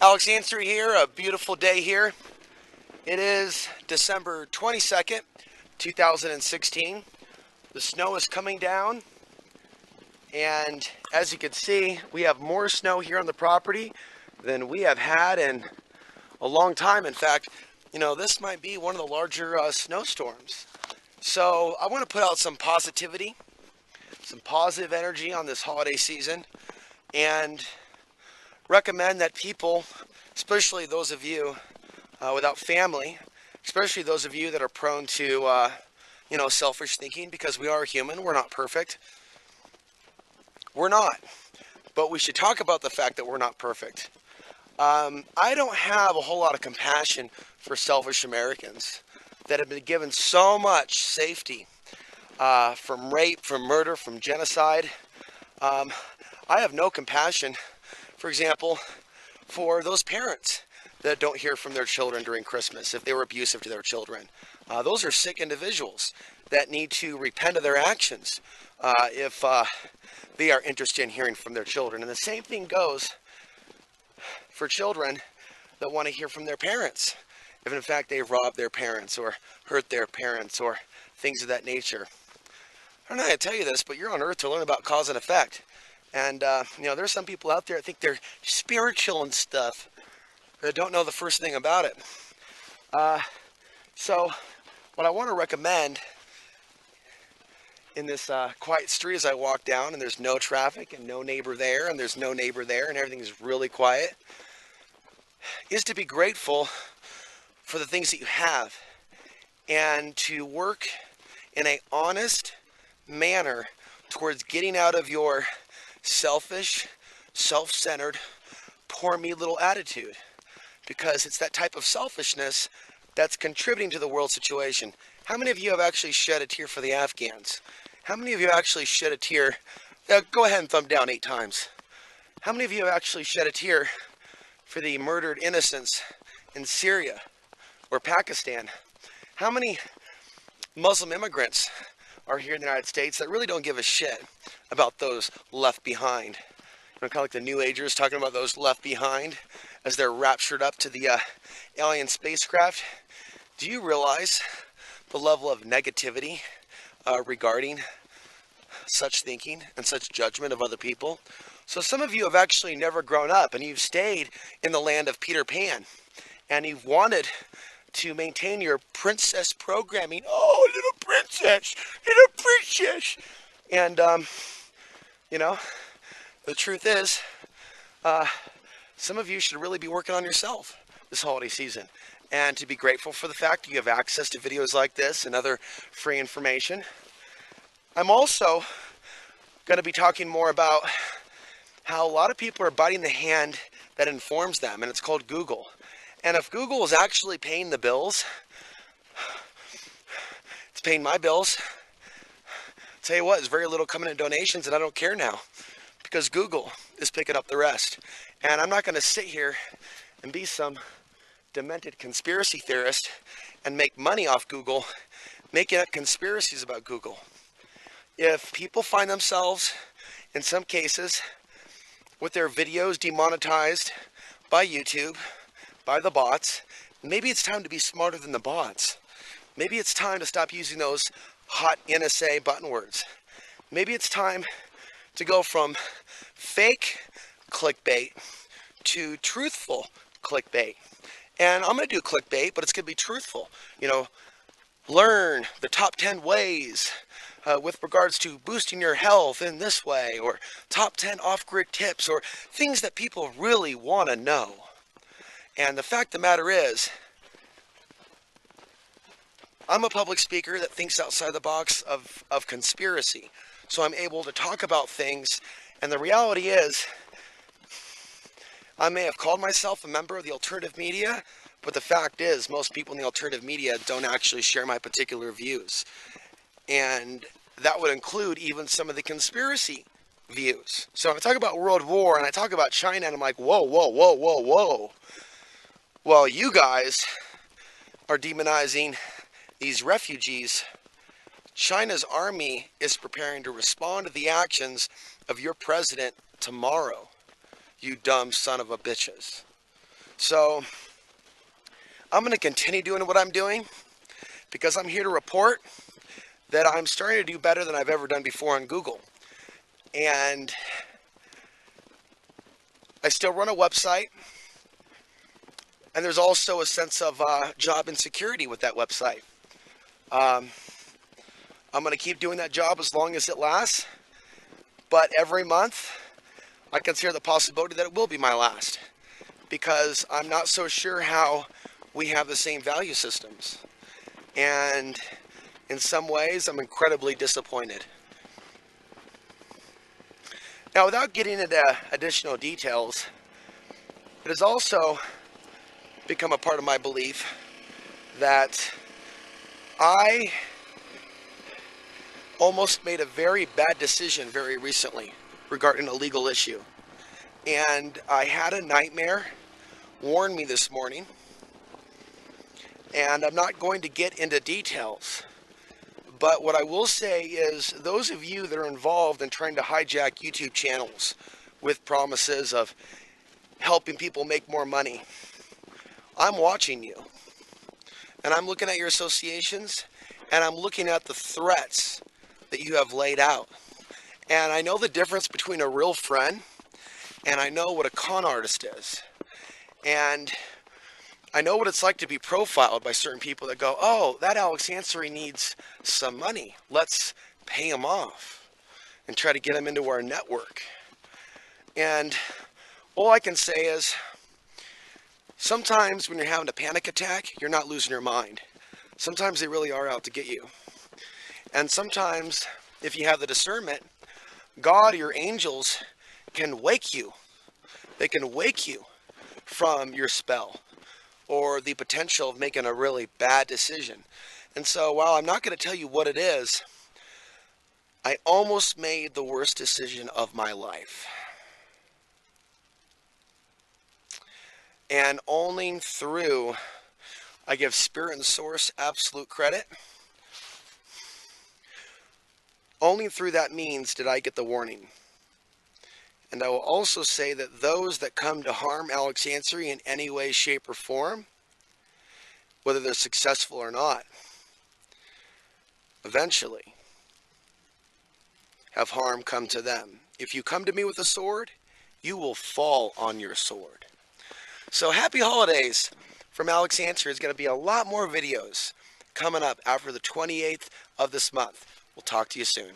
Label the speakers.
Speaker 1: Alex Answer here, a beautiful day here. It is December 22nd, 2016. The snow is coming down, and as you can see, we have more snow here on the property than we have had in a long time. In fact, this might be one of the larger snowstorms. So I want to put out some positivity, some positive energy on this holiday season, and recommend that people, especially those of you without family, especially those of you that are prone to, selfish thinking, because we are human, we're not perfect. We're not, but we should talk about the fact that we're not perfect. I don't have a whole lot of compassion for selfish Americans that have been given so much safety from rape, from murder, from genocide. I have no compassion, for example, for those parents that don't hear from their children during Christmas if they were abusive to their children. Those are sick individuals that need to repent of their actions if they are interested in hearing from their children. And the same thing goes for children that want to hear from their parents, if in fact they've robbed their parents or hurt their parents or things of that nature. I don't know how to tell you this, but you're on earth to learn about cause and effect. And, there's some people out there that think they're spiritual and stuff that don't know the first thing about it. So what I want to recommend in this quiet street as I walk down, and there's no traffic and no neighbor there and there's no neighbor there and everything is really quiet, is to be grateful for the things that you have and to work in an honest manner towards getting out of your selfish, self-centered, poor me little attitude, because it's that type of selfishness that's contributing to the world situation. How many of you have actually shed a tear for the Afghans? How many of you actually shed a tear? Go ahead and thumb down 8 times. How many of you have actually shed a tear for the murdered innocents in Syria or Pakistan? How many Muslim immigrants are here in the United States that really don't give a shit about those left behind? Kind of like the New Agers talking about those left behind as they're raptured up to the alien spacecraft. Do you realize the level of negativity regarding such thinking and such judgment of other people? So some of you have actually never grown up, and you've stayed in the land of Peter Pan, and you've wanted to maintain your princess programming. Oh, little princess, little princess. And, the truth is, some of you should really be working on yourself this holiday season, and to be grateful for the fact that you have access to videos like this and other free information. I'm also going to be talking more about how a lot of people are biting the hand that informs them, and it's called Google. And if Google is actually paying the bills, it's paying my bills. Tell you what, there's very little coming in donations, and I don't care now, because Google is picking up the rest. And I'm not going to sit here and be some demented conspiracy theorist and make money off Google, making up conspiracies about Google. If people find themselves, in some cases, with their videos demonetized by YouTube, by the bots, maybe it's time to be smarter than the bots. Maybe it's time to stop using those hot NSA button words. Maybe it's time to go from fake clickbait to truthful clickbait. And I'm going to do clickbait, but it's going to be truthful. Learn the top 10 ways with regards to boosting your health in this way, or top 10 off-grid tips, or things that people really want to know. And the fact of the matter is, I'm a public speaker that thinks outside the box of conspiracy. So I'm able to talk about things, and the reality is, I may have called myself a member of the alternative media, but the fact is, most people in the alternative media don't actually share my particular views. And that would include even some of the conspiracy views. So if I talk about World War, and I talk about China, and I'm like, whoa, whoa, whoa, whoa, whoa. Well, you guys are demonizing these refugees. China's army is preparing to respond to the actions of your president tomorrow, you dumb son of a bitches. So I'm going to continue doing what I'm doing because I'm here to report that I'm starting to do better than I've ever done before on Google. And I still run a website, and there's also a sense of job insecurity with that website. I'm going to keep doing that job as long as it lasts, but every month I consider the possibility that it will be my last because I'm not so sure how we have the same value systems. And in some ways, I'm incredibly disappointed. Now, without getting into additional details, it has also become a part of my belief that I almost made a very bad decision very recently regarding a legal issue. And I had a nightmare warn me this morning, and I'm not going to get into details. But what I will say is those of you that are involved in trying to hijack YouTube channels with promises of helping people make more money, I'm watching you. And I'm looking at your associations, and I'm looking at the threats that you have laid out. And I know the difference between a real friend and I know what a con artist is. And I know what it's like to be profiled by certain people that go, oh, that Alex Ansary needs some money. Let's pay him off and try to get him into our network. And all I can say is sometimes when you're having a panic attack, you're not losing your mind. Sometimes they really are out to get you. And sometimes if you have the discernment, God or your angels can wake you. They can wake you from your spell or the potential of making a really bad decision. And so while I'm not going to tell you what it is, I almost made the worst decision of my life. And only through, I give Spirit and Source absolute credit, only through that means did I get the warning. And I will also say that those that come to harm Alex Ansary in any way, shape, or form, whether they're successful or not, eventually have harm come to them. If you come to me with a sword, you will fall on your sword. So happy holidays from Alex Ansary. There's going to be a lot more videos coming up after the 28th of this month. We'll talk to you soon.